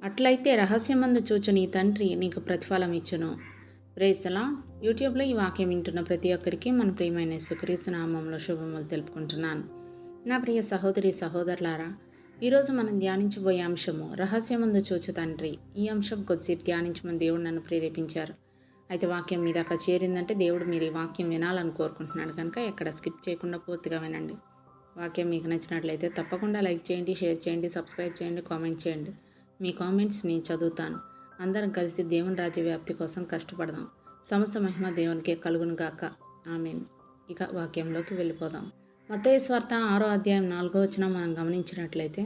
అట్లయితే రహస్యమందు చూచు నీ తండ్రి నీకు ప్రతిఫలం ఇచ్చును. Praise the lord. యూట్యూబ్లో ఈ వాక్యం వింటున్న ప్రతి ఒక్కరికి మన ప్రియమైన యేసుక్రీస్తు నామంలో శుభములు తెలుపుకుంటున్నాను. నా ప్రియ సహోదరి సహోదరులారా, ఈరోజు మనం ధ్యానించబోయే అంశము రహస్యమందు చూచు తండ్రి. ఈ అంశం కొద్దిసేపు ధ్యానించమని దేవుడు నన్ను ప్రేరేపించారు. అయితే వాక్యం మీ దాకా చేరిందంటే దేవుడు మీరు ఈ వాక్యం వినాలని కోరుకుంటున్నాడు కనుక ఎక్కడ స్కిప్ చేయకుండా పూర్తిగా వినండి. వాక్యం మీకు నచ్చినట్లయితే తప్పకుండా లైక్ చేయండి, షేర్ చేయండి, సబ్స్క్రైబ్ చేయండి, కామెంట్ చేయండి. మీ కామెంట్స్ నేను చదువుతాను. అందరం కలిసి దేవుని రాజ్య వ్యాప్తి కోసం కష్టపడదాం. సమస్త మహిమ దేవునికే కలుగును గాక. ఆమేన్. ఇక వాక్యంలోకి వెళ్ళిపోదాం. మత్తయి సువార్త 6వ అధ్యాయం 4వ వచనం మనం గమనించినట్లయితే,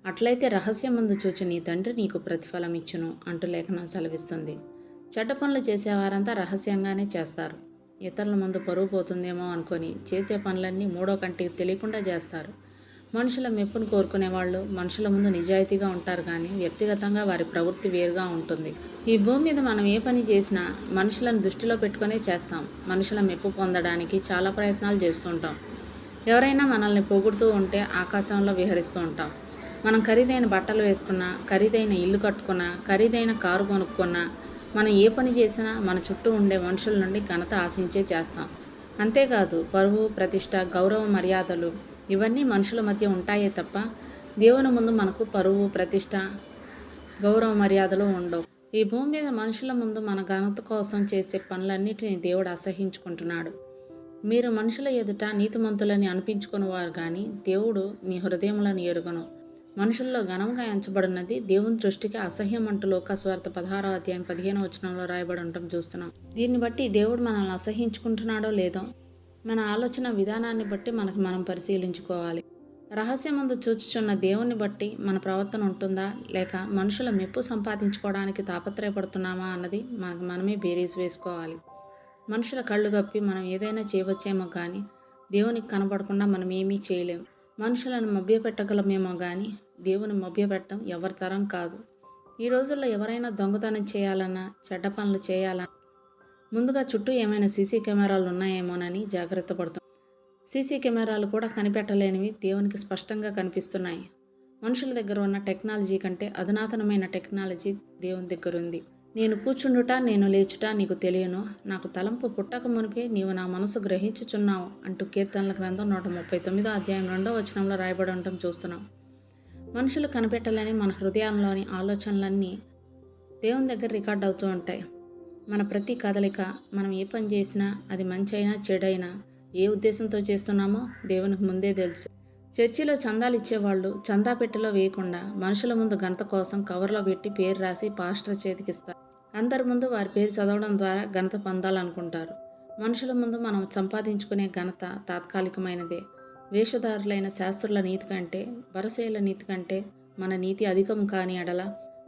అట్లయితే రహస్యమందు చూచి నీ తండ్రి నీకు ప్రతిఫలం ఇచ్చును అంటూ లేఖనం సెలవిస్తుంది. చెడ్డ పనులు చేసేవారంతా రహస్యంగానే చేస్తారు. ఇతరుల ముందు పరువు పోతుందేమో అనుకొని చేసే పనులన్నీ మూడో కంటికి తెలియకుండా చేస్తారు. మనుషుల మెప్పును కోరుకునే వాళ్ళు మనుషుల ముందు నిజాయితీగా ఉంటారు, కానీ వ్యక్తిగతంగా వారి ప్రవృత్తి వేరుగా ఉంటుంది. ఈ భూమి మీద మనం ఏ పని చేసినా మనుషులను దృష్టిలో పెట్టుకునే చేస్తాం. మనుషుల మెప్పు పొందడానికి చాలా ప్రయత్నాలు చేస్తుంటాం. ఎవరైనా మనల్ని పొగుడుతూ ఉంటే ఆకాశంలో విహరిస్తూ ఉంటాం. మనం ఖరీదైన బట్టలు వేసుకున్నా, ఖరీదైన ఇల్లు కట్టుకున్నా, ఖరీదైన కారు కొనుక్కున్నా, మనం ఏ పని చేసినా మన చుట్టూ ఉండే మనుషుల నుండి ఘనత ఆశించే చేస్తాం. అంతేకాదు పరువు, ప్రతిష్ట, గౌరవ మర్యాదలు ఇవన్నీ మనుషుల మధ్య ఉంటాయే తప్ప దేవుని ముందు మనకు పరువు, ప్రతిష్ట, గౌరవ మర్యాదలు ఉండవు. ఈ భూమి మీద మనుషుల ముందు మన ఘనత కోసం చేసే పనులన్నిటినీ దేవుడు అసహ్యించుకుంటున్నాడు. మీరు మనుషుల ఎదుట నీతిమంతులని అనిపించుకునేవారు, కానీ దేవుడు మీ హృదయములను ఎరుగను. మనుషుల్లో ఘనంగా ఎంచబడినది దేవుని దృష్టికి అసహ్యం అంటూ లోకాసువార్త 16వ అధ్యాయం 15వ వచనంలో రాయబడి ఉండటం చూస్తున్నాం. దీన్ని బట్టి దేవుడు మనల్ని అసహ్యించుకుంటున్నాడో లేదో మన ఆలోచన విధానాన్ని బట్టి మనం పరిశీలించుకోవాలి. రహస్యమందు చూచుచున్న దేవుని బట్టి మన ప్రవర్తన ఉంటుందా, లేక మనుషుల మెప్పు సంపాదించుకోవడానికి తాపత్రయపడుతున్నామా అన్నది మనమే బేరీజు వేసుకోవాలి. మనుషుల కళ్ళు గప్పి మనం ఏదైనా చేయవచ్చేమో కానీ దేవునికి కనబడకుండా మనం ఏమీ చేయలేం. మనుషులను మభ్యపెట్టగలమేమో కానీ దేవుని మభ్యపెట్టడం ఎవరి తరం కాదు. ఈ రోజుల్లో ఎవరైనా దొంగతనం చేయాలన్నా, చెడ్డ పనులు చేయాలన్నా ముందుగా చుట్టూ ఏమైనా సీసీ కెమెరాలు ఉన్నాయేమోనని జాగ్రత్త పడుతుంది. సీసీ కెమెరాలు కూడా కనిపెట్టలేనివి దేవునికి స్పష్టంగా కనిపిస్తున్నాయి. మనుషుల దగ్గర ఉన్న టెక్నాలజీ కంటే అధునాతనమైన టెక్నాలజీ దేవుని దగ్గర ఉంది. నేను కూర్చుండుట, నేను లేచుట నీకు తెలియను, నాకు తలంపు పుట్టక మునిపే నీవు నా మనసు గ్రహించుచున్నావు అంటూ కీర్తనల గ్రంథం 139వ అధ్యాయం 2వ వచనంలో రాయబడి ఉండటం చూస్తున్నాం. మనుషులు కనిపెట్టలేని మన హృదయాల్లోని ఆలోచనలన్నీ దేవుని దగ్గర రికార్డ్ అవుతూ ఉంటాయి. మన ప్రతి కదలిక, మనం ఏ పని చేసినా అది మంచి అయినా చెడైనా ఏ ఉద్దేశంతో చేస్తున్నామో దేవునికి ముందే తెలుసు. చర్చిలో చందాలు ఇచ్చేవాళ్ళు చందా పెట్టెలో వేయకుండా మనుషుల ముందు ఘనత కోసం కవర్లో పెట్టి పేరు రాసి పాస్టర్ చేతికిస్తారు. అందరి ముందు వారి పేరు చదవడం ద్వారా ఘనత పొందాలనుకుంటారు. మనుషుల ముందు మనం సంపాదించుకునే ఘనత తాత్కాలికమైనదే. వేషధారులైన శాస్త్రుల నీతి కంటే, పరిసయ్యుల నీతి కంటే మన నీతి అధికం కాని ఎడల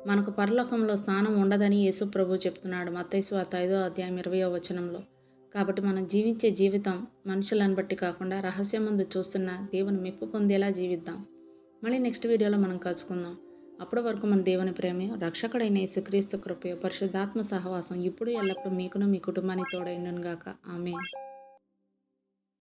మనకు పరలోకంలో స్థానం ఉండదని యేసు ప్రభువు చెప్తున్నాడు మత్తయి సువార్త 5వ అధ్యాయం 20వ వచనంలో. కాబట్టి మనం జీవించే జీవితం మనుషులను బట్టి కాకుండా రహస్యమందు చూస్తున్న దేవుని మెప్పు పొందేలా జీవిద్దాం. మళ్ళీ నెక్స్ట్ వీడియోలో మనం కలుసుకుందాం. అప్పటి వరకు మన దేవుని ప్రేమ, రక్షకుడైన యేసుక్రీస్తు కృప, పరిశుద్ధాత్మ సహవాసం ఇప్పుడు ఎల్లప్పుడూ మీకును మీ కుటుంబానికి తోడైండును గాక. ఆమేన్.